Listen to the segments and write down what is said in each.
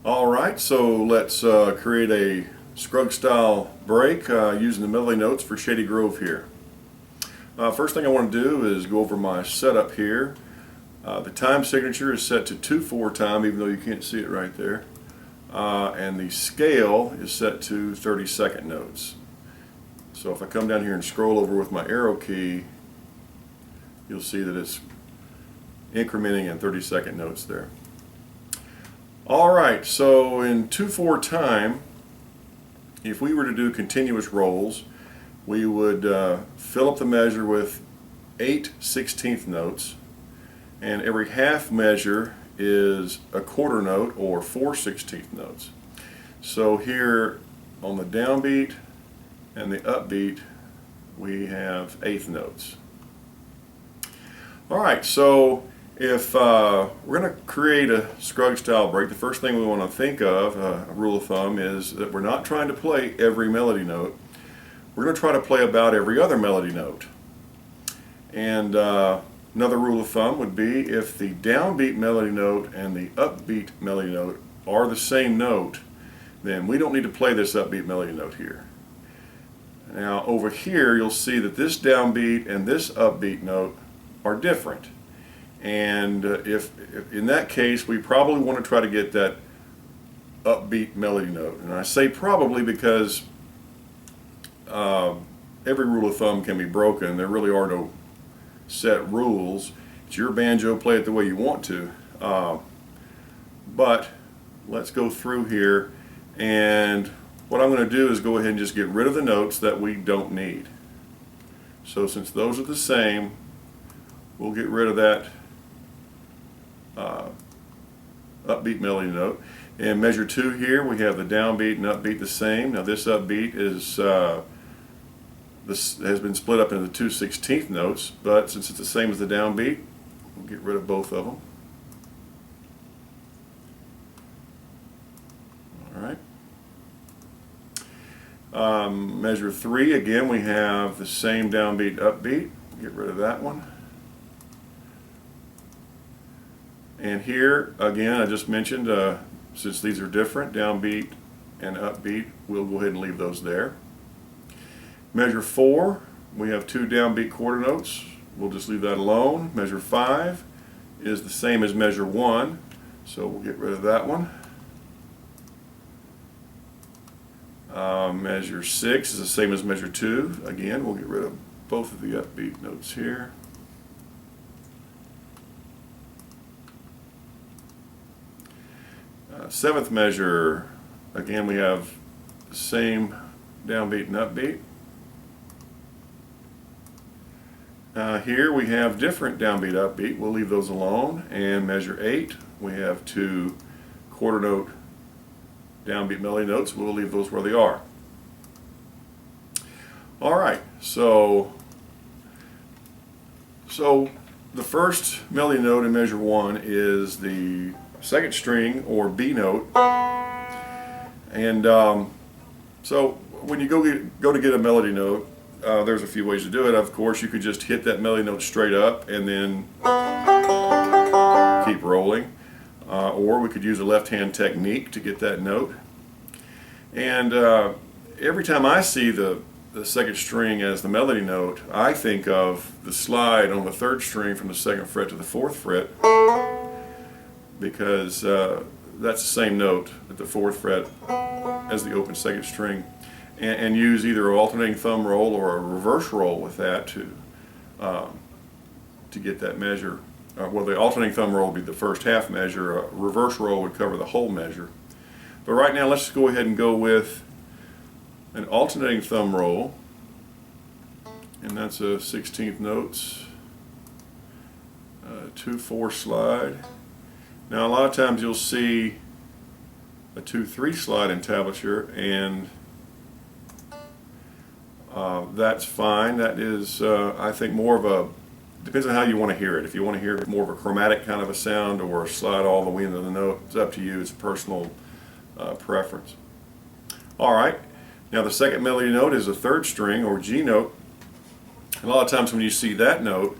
Alright, so let's create a Scruggs style break using the melody notes for Shady Grove here. First thing I want to do is go over my setup here. The time signature is set to 2/4 time, even though you can't see it right there. And the scale is set to 30-second notes. So if I come down here and scroll over with my arrow key, you'll see that it's incrementing in 30-second notes there. Alright, so in 2/4 time, if we were to do continuous rolls, we would fill up the measure with 8/16 notes, and every half measure is a quarter note or 4/16 notes. So here on the downbeat and the upbeat we have eighth notes. Alright, so if we're going to create a Scruggs style break, the first thing we want to think of, a rule of thumb, is that we're not trying to play every melody note. We're going to try to play about every other melody note. And another rule of thumb would be if the downbeat melody note and the upbeat melody note are the same note, then we don't need to play this upbeat melody note here. Now over here you'll see that this downbeat and this upbeat note are different. And if in that case, we probably want to try to get that upbeat melody note. And I say probably because every rule of thumb can be broken. There really are no set rules. It's your banjo, play it the way you want to. But let's go through here, and what I'm going to do is go ahead and just get rid of the notes that we don't need. So since those are the same, we'll get rid of that upbeat melody note. In measure 2 here we have the downbeat and upbeat the same. Now this upbeat is this has been split up into 2/16 notes, but since it's the same as the downbeat, we'll get rid of both of them. Alright. Measure 3, again we have the same downbeat upbeat. Get rid of that one. And here, again, I just mentioned, since these are different, downbeat and upbeat, we'll go ahead and leave those there. Measure 4, we have 2 downbeat quarter notes. We'll just leave that alone. Measure 5 is the same as measure 1, so we'll get rid of that one. Measure 6 is the same as measure 2. Again, we'll get rid of both of the upbeat notes here. Seventh measure, again we have the same downbeat and upbeat. Here we have different downbeat upbeat. We'll leave those alone. And measure 8, we have 2 quarter note downbeat melody notes. We'll leave those where they are. Alright, so the first melody note in measure 1 is the second string or B note, and so when you go to get a melody note, there's a few ways to do it. Of course, you could just hit that melody note straight up and then keep rolling, or we could use a left hand technique to get that note. And every time I see the second string as the melody note, I think of the slide on the third string from the 2nd fret to the 4th fret, because that's the same note at the 4th fret as the open 2nd string, and use either an alternating thumb roll or a reverse roll with that to get that measure. Well, the alternating thumb roll would be the first half measure. A reverse roll would cover the whole measure. But right now let's just go ahead and go with an alternating thumb roll, and that's a 16th notes, 2/4 slide. Now a lot of times you'll see a 2/3 slide in tablature, and that's fine. That is, I think, more of a, depends on how you want to hear it. If you want to hear more of a chromatic kind of a sound or a slide all the way into the note, it's up to you. It's a personal preference. Alright, now the second melody note is a 3rd string or G note. A lot of times when you see that note,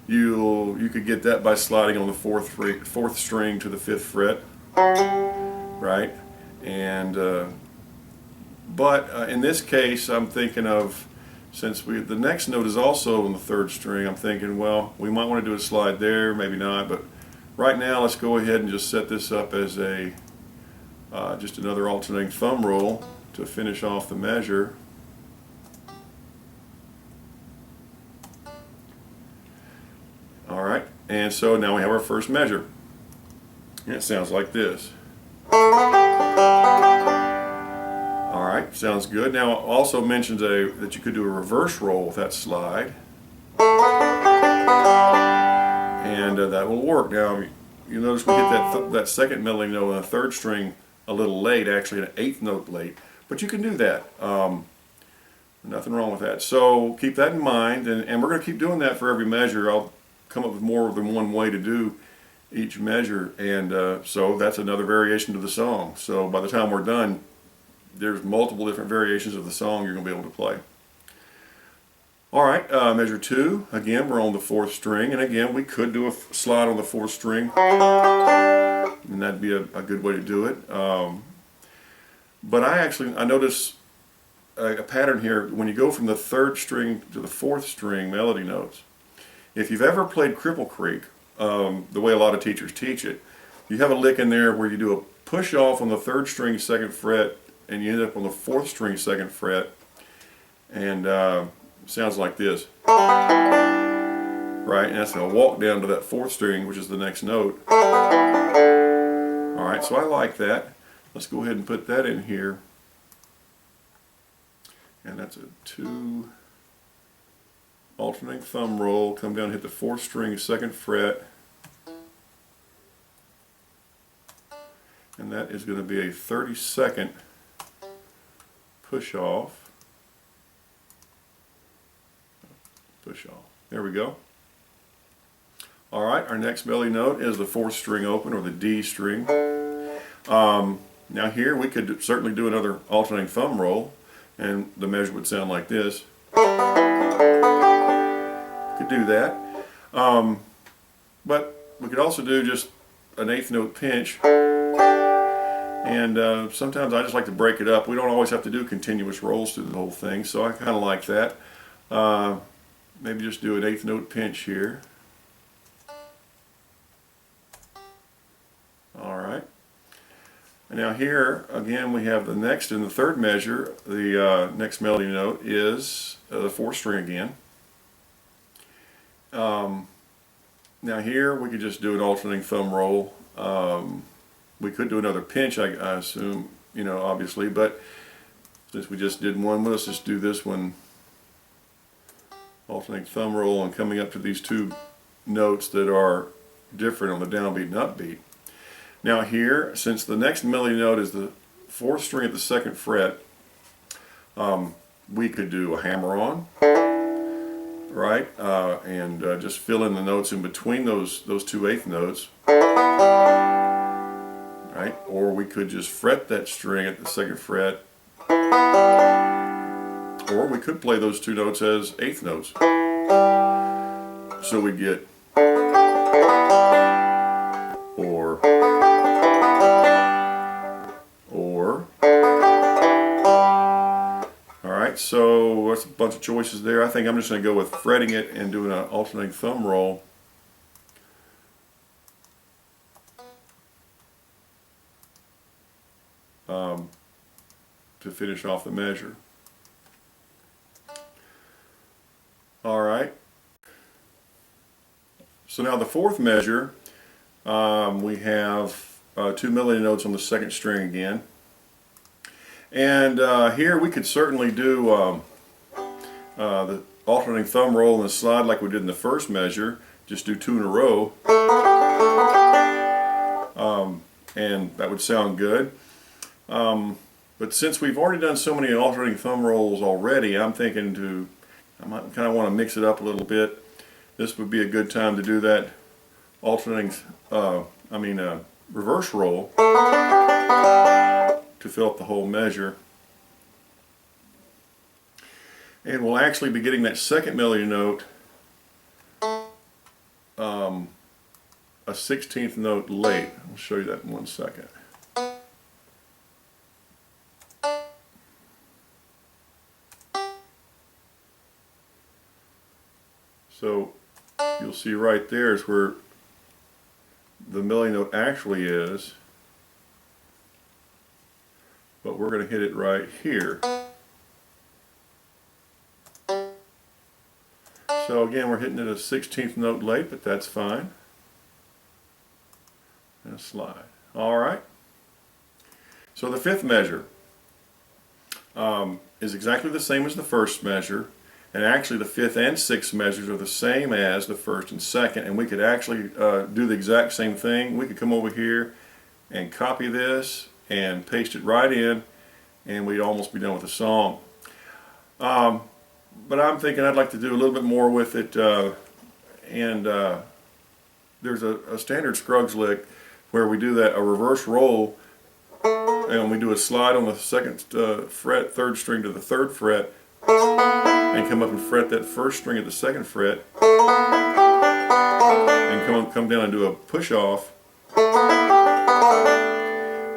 you could get that by sliding on the 4th string to the 5th fret, right? And but in this case, I'm thinking of, since the next note is also on the third string, I'm thinking, well, we might want to do a slide there, maybe not, but right now let's go ahead and just set this up as a just another alternating thumb roll to finish off the measure. All right, and so now we have our first measure. And it sounds like this. All right, sounds good. Now it also mentions that you could do a reverse roll with that slide. And that will work. Now you notice we hit that second melody note on the third string a little late, actually an eighth note late, but you can do that. Nothing wrong with that. So keep that in mind, and we're going to keep doing that for every measure. I'll come up with more than one way to do each measure, and so that's another variation to the song. So by the time we're done, there's multiple different variations of the song you're going to be able to play. All right, measure 2, again we're on the 4th string, and again we could do a slide on the 4th string, and that'd be a good way to do it. But I notice a pattern here. When you go from the 3rd string to the 4th string melody notes, if you've ever played Cripple Creek, the way a lot of teachers teach it, you have a lick in there where you do a push off on the 3rd string 2nd fret, and you end up on the 4th string 2nd fret, and sounds like this, right? And that's going to walk down to that 4th string, which is the next note. All right, so I like that. Let's go ahead and put that in here. And that's a 2 alternating thumb roll. Come down and hit the 4th string 2nd fret. And that is going to be a 32nd push off. Push off. There we go. All right, our next melody note is the 4th string open, or the D string. Now here we could certainly do another alternating thumb roll, and the measure would sound like this. Could do that. But we could also do just an 8th note pinch. And sometimes I just like to break it up. We don't always have to do continuous rolls through the whole thing, so I kind of like that. Maybe just do an 8th note pinch here. All right. And now here, again, we have the next in the 3rd measure. The next melody note is the 4th string again. Now here we could just do an alternating thumb roll. We could do another pinch, I assume, obviously, but since we just did one, let's just do this one. Alternating thumb roll and coming up to these 2 notes that are different on the downbeat and upbeat. Now here, since the next melody note is the 4th string at the 2nd fret, we could do a hammer-on, right? And just fill in the notes in between those 2 8th notes, right? Or we could just fret that string at the 2nd fret, or we could play those 2 notes as 8th notes. So we get or. Alright, so that's a bunch of choices there. I think I'm just going to go with fretting it and doing an alternating thumb roll. To finish off the measure. Alright. So now the 4th measure, we have 2 melody notes on the 2nd string again. And here we could certainly do the alternating thumb roll and the slide like we did in the 1st measure. Just do 2 in a row. And that would sound good. But since we've already done so many alternating thumb rolls already, I'm thinking I might kind of want to mix it up a little bit. This would be a good time to do that alternating, reverse roll to fill up the whole measure. And we'll actually be getting that 2nd melody note a 16th note late. I'll show you that in 1 second. So you'll see right there is where the melody note actually is, but we're going to hit it right here. So again, we're hitting it a 16th note late, but that's fine. And slide. All right. So the fifth measure is exactly the same as the first measure, and actually the fifth and sixth measures are the same as the first and second, and we could actually do the exact same thing. We could come over here and copy this and paste it right in, and we'd almost be done with the song. But I'm thinking I'd like to do a little bit more with it, and there's a standard Scruggs lick where we do that, a reverse roll, and we do a slide on the second fret, third string to the third fret, and come up and fret that first string at the second fret, and come down and do a push off,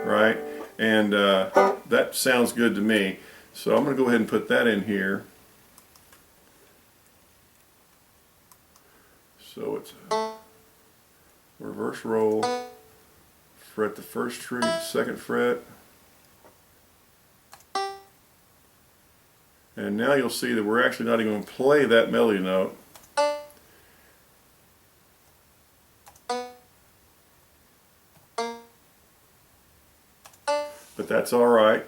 right? And that sounds good to me. So I'm going to go ahead and put that in here. So it's a reverse roll, fret the first string, the second fret, and now you'll see that we're actually not even going to play that melody note. But that's all right.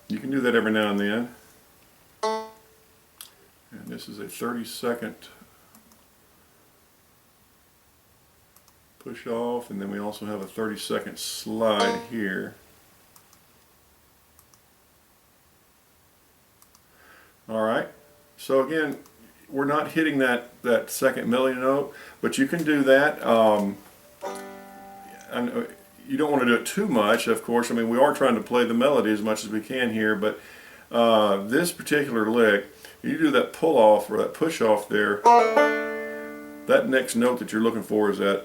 You can do that every now and then. And this is a 30-second push off, and then we also have a 30-second slide here. Alright, so again, we're not hitting that second melody note, but you can do that. And you don't want to do it too much, of course. I mean, we are trying to play the melody as much as we can here, but this particular lick, you do that pull off or that push off there, that next note that you're looking for is that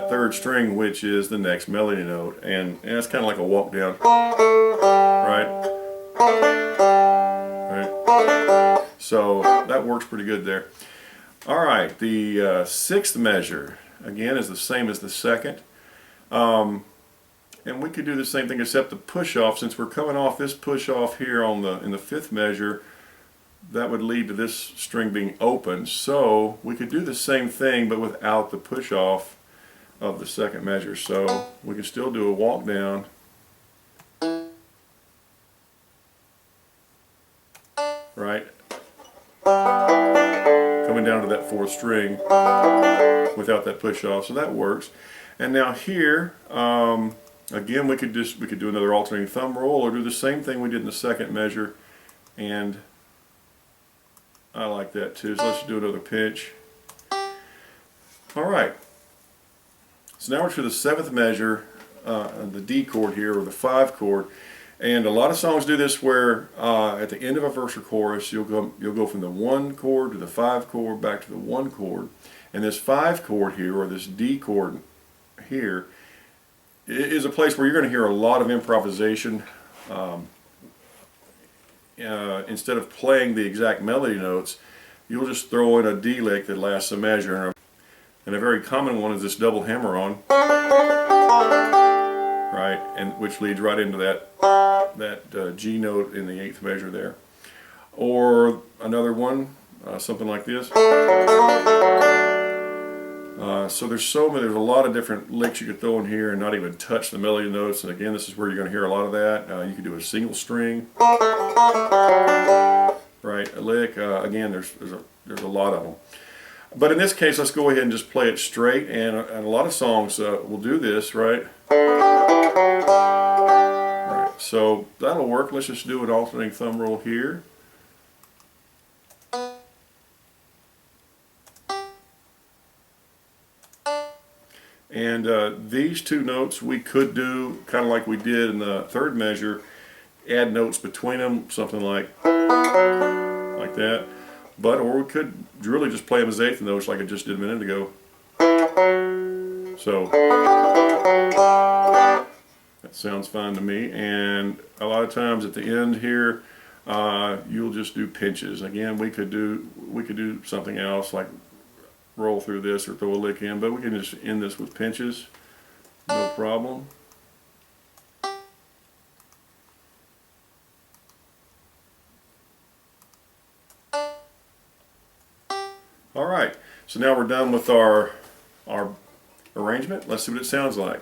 third string, which is the next melody note, and it's kind of like a walk down, right? Right. So that works pretty good there. All right, the sixth measure again is the same as the second, and we could do the same thing except the push off. Since we're coming off this push off here on in the fifth measure, that would lead to this string being open. So we could do the same thing but without the push off of the second measure. So we can still do a walk down, right, coming down to that fourth string without that push off. So that works. And now here again we could do another alternating thumb roll or do the same thing we did in the second measure, and I like that too. So let's do another pinch. All right. So now we're to the seventh measure, the D chord here, or the 5 chord, and a lot of songs do this where at the end of a verse or chorus you'll go from the 1 chord to the 5 chord back to the 1 chord, and this 5 chord here, or this D chord here, is a place where you're going to hear a lot of improvisation. Instead of playing the exact melody notes, you'll just throw in a D lick that lasts a measure. And a very common one is this double hammer-on, right, and which leads right into that G note in the 8th measure there. Or another one, something like this. So there's a lot of different licks you could throw in here and not even touch the melody notes. And again, this is where you're going to hear a lot of that. You could do a single string, right, a lick. Again, there's a lot of them. But in this case, let's go ahead and just play it straight, and a lot of songs will do this, right? Right. So that'll work. Let's just do an alternating thumb roll here. And these two notes we could do kind of like we did in the third measure, add notes between them, something like that. Or we could really just play them as 8th notes like I just did a minute ago. So that sounds fine to me. And a lot of times at the end here, you'll just do pinches. Again, we could do something else like roll through this or throw a lick in, but we can just end this with pinches, no problem. All right, so now we're done with our arrangement. Let's see what it sounds like.